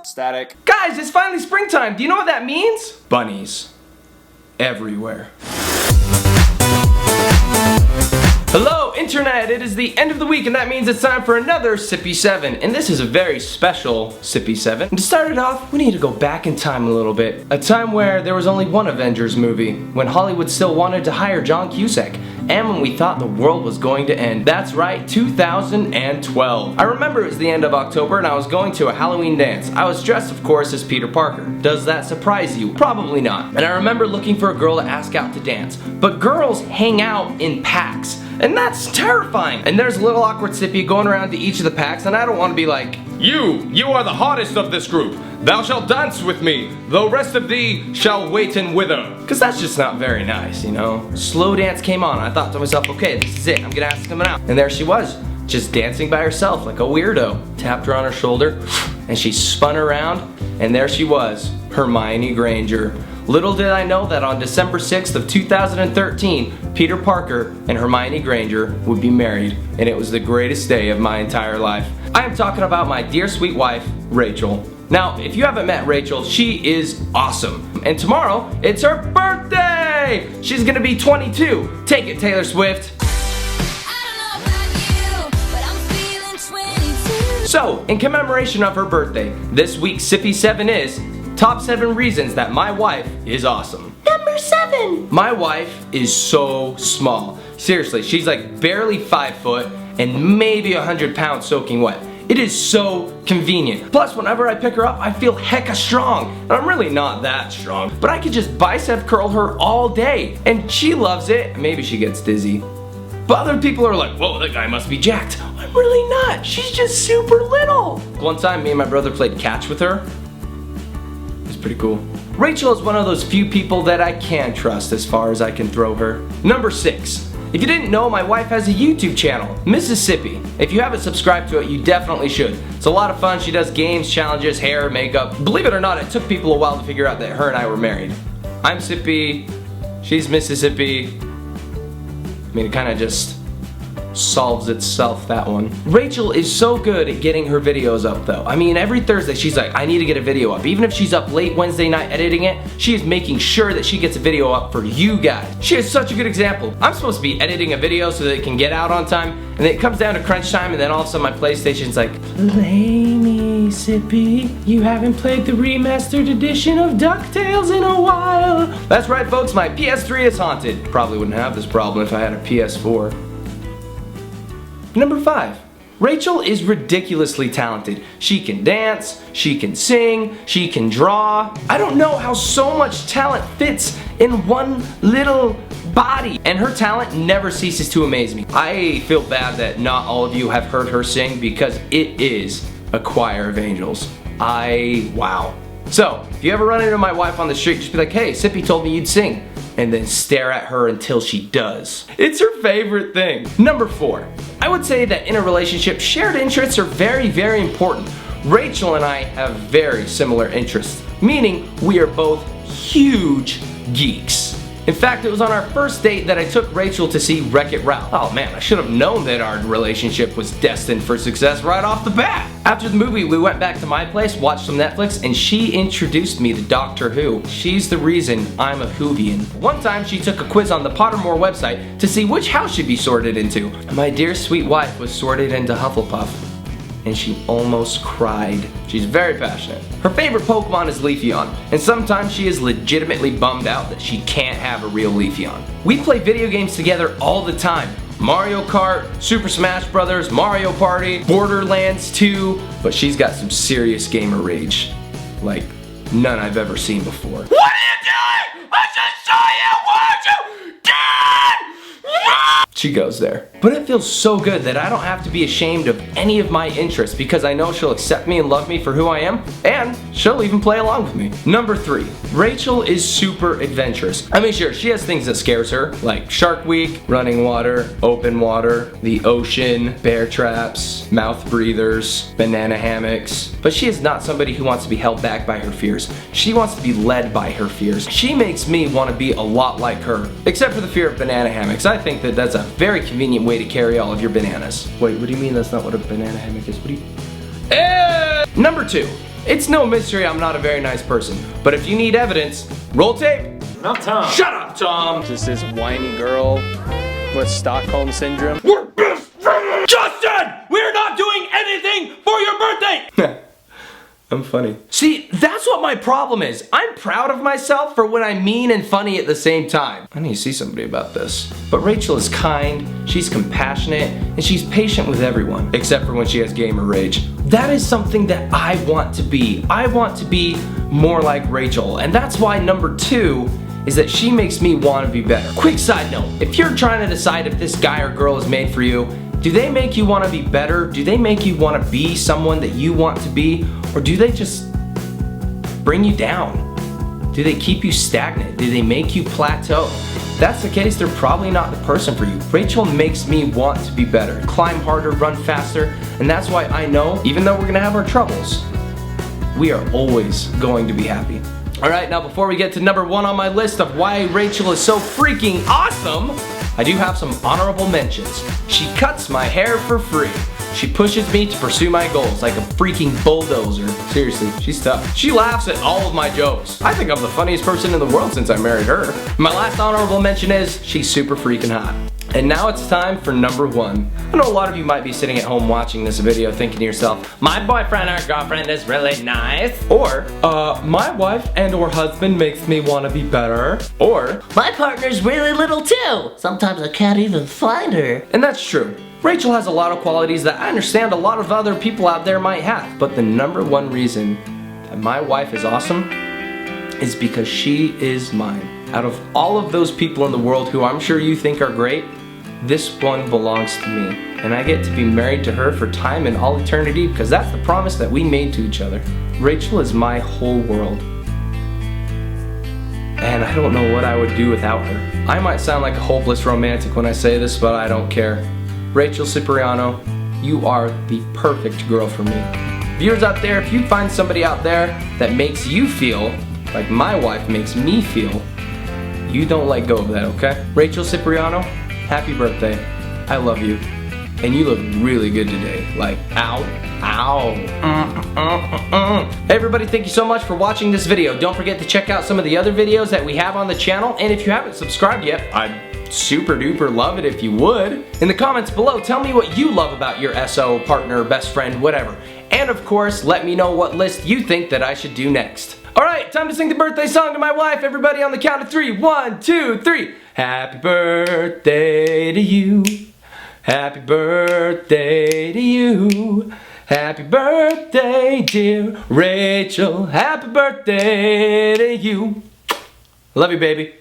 Static. Guys, it's finally springtime. Do you know what that means? Bunnies. Everywhere. Hello Internet, it is the end of the week and that means it's time for another Cippy 7, and this is a very special Cippy 7. And to start it off, we need to go back in time a little bit. A time where there was only one Avengers movie, when Hollywood still wanted to hire John Cusack, and when we thought the world was going to end. That's right, 2012. I remember it was the end of October and I was going to a Halloween dance. I was dressed, of course, as Peter Parker. Does that surprise you? Probably not. And I remember looking for a girl to ask out to dance. But girls hang out in packs, and that's terrifying. And there's a little awkward Cippy going around to each of the packs, and I don't want to be like, You are the hottest of this group. Thou shalt dance with me, the rest of thee shall wait and wither. Cause that's just not very nice, you know? Slow dance came on, I thought to myself, okay, this is it, I'm gonna ask someone out. And there she was, just dancing by herself like a weirdo. Tapped her on her shoulder, and she spun around, and there she was, Hermione Granger. Little did I know that on December 6th of 2013, Peter Parker and Hermione Granger would be married, and it was the greatest day of my entire life. I am talking about my dear sweet wife, Rachael. Now, if you haven't met Rachael, she is awesome. And tomorrow, it's her birthday! She's gonna be 22. Take it, Taylor Swift. So, in commemoration of her birthday, this week's Cippy 7 is Top 7 Reasons That My Wife is Awesome. Number 7. My wife is so small. Seriously, she's like barely 5 foot and maybe 100 pounds soaking wet. It is so convenient. Plus, whenever I pick her up, I feel hecka strong. And I'm really not that strong, but I could just bicep curl her all day. And she loves it. Maybe she gets dizzy. But other people are like, whoa, that guy must be jacked. I'm really not. She's just super little. One time, me and my brother played catch with her. It was pretty cool. Rachael is one of those few people that I can trust as far as I can throw her. Number 6. If you didn't know, my wife has a YouTube channel, Cippy. If you haven't subscribed to it, you definitely should. It's a lot of fun. She does games, challenges, hair, makeup. Believe it or not, it took people a while to figure out that her and I were married. I'm Cippy, she's Mississippi. I mean, it kind of just solves itself, that one. Rachael is so good at getting her videos up though. I mean, every Thursday she's like, I need to get a video up. Even if she's up late Wednesday night editing it, she is making sure that she gets a video up for you guys. She is such a good example. I'm supposed to be editing a video so that it can get out on time, and then it comes down to crunch time, and then all of a sudden my PlayStation's like, play me, Cippy. You haven't played the remastered edition of DuckTales in a while. That's right, folks, my PS3 is haunted. Probably wouldn't have this problem if I had a PS4. Number 5. Rachael is ridiculously talented. She can dance, she can sing, she can draw. I don't know how so much talent fits in one little body. And her talent never ceases to amaze me. I feel bad that not all of you have heard her sing because it is a choir of angels. Wow. So, if you ever run into my wife on the street, just be like, hey, Cippy told me you'd sing. And then stare at her until she does. It's her favorite thing. Number 4. I would say that in a relationship, shared interests are very, very important. Rachael and I have very similar interests, meaning we are both huge geeks. In fact, it was on our first date that I took Rachael to see Wreck-It Ralph. Oh man, I should have known that our relationship was destined for success right off the bat. After the movie, we went back to my place, watched some Netflix, and she introduced me to Doctor Who. She's the reason I'm a Whovian. One time, she took a quiz on the Pottermore website to see which house she'd be sorted into. My dear sweet wife was sorted into Hufflepuff, and she almost cried. She's very passionate. Her favorite Pokemon is Leafeon, and sometimes she is legitimately bummed out that she can't have a real Leafeon. We play video games together all the time. Mario Kart, Super Smash Bros., Mario Party, Borderlands 2, but she's got some serious gamer rage. Like, none I've ever seen before. What are you doing? I just saw you! What you did? She goes there. But it feels so good that I don't have to be ashamed of any of my interests because I know she'll accept me and love me for who I am, and she'll even play along with me. Number 3. Rachael is super adventurous. I mean, sure, she has things that scares her, like Shark Week, running water, open water, the ocean, bear traps, mouth breathers, banana hammocks. But she is not somebody who wants to be held back by her fears. She wants to be led by her fears. She makes me want to be a lot like her, except for the fear of banana hammocks. I think that that's a very convenient way to carry all of your bananas. Wait, what do you mean that's not what a banana hammock is? What do you... Number 2. It's no mystery I'm not a very nice person. But if you need evidence, roll tape. Not Tom. Shut up, Tom. Just this whiny girl with Stockholm syndrome. We're best friends. Justin, we're not doing anything for your birthday. I'm funny. See, that's what my problem is. I'm proud of myself for when I'm mean and funny at the same time. I need to see somebody about this. But Rachael is kind, she's compassionate, and she's patient with everyone. Except for when she has gamer rage. That is something that I want to be. I want to be more like Rachael. And that's why number 2 is that she makes me want to be better. Quick side note, if you're trying to decide if this guy or girl is made for you, do they make you want to be better? Do they make you want to be someone that you want to be? Or do they just bring you down? Do they keep you stagnant? Do they make you plateau? If that's the case, they're probably not the person for you. Rachael makes me want to be better, climb harder, run faster, and that's why I know, even though we're gonna have our troubles, we are always going to be happy. Alright, now before we get to number 1 on my list of why Rachael is so freaking awesome, I do have some honorable mentions. She cuts my hair for free. She pushes me to pursue my goals like a freaking bulldozer. Seriously, she's tough. She laughs at all of my jokes. I think I'm the funniest person in the world since I married her. My last honorable mention is she's super freaking hot. And now it's time for number 1. I know a lot of you might be sitting at home watching this video thinking to yourself, my boyfriend or girlfriend is really nice. Or, my wife and or husband makes me want to be better. Or, my partner's really little too. Sometimes I can't even find her. and that's true. Rachael has a lot of qualities that I understand a lot of other people out there might have. But the number 1 reason that my wife is awesome is because she is mine. Out of all of those people in the world who I'm sure you think are great, this one belongs to me. And I get to be married to her for time and all eternity because that's the promise that we made to each other. Rachael is my whole world. And I don't know what I would do without her. I might sound like a hopeless romantic when I say this, but I don't care. Rachael Cipriano, you are the perfect girl for me. Viewers out there, if you find somebody out there that makes you feel like my wife makes me feel, you don't let go of that, okay? Rachael Cipriano, happy birthday. I love you. And you look really good today. Like, ow, ow. Hey everybody, thank you so much for watching this video. Don't forget to check out some of the other videos that we have on the channel. And if you haven't subscribed yet, I'd super duper love it if you would. In the comments below, tell me what you love about your SO, partner, best friend, whatever. And of course, let me know what list you think that I should do next. Alright, time to sing the birthday song to my wife. Everybody on the count of 3. 1, 2, 3. Happy birthday to you. Happy birthday to you. Happy birthday, dear Rachael. Happy birthday to you. Love you, baby.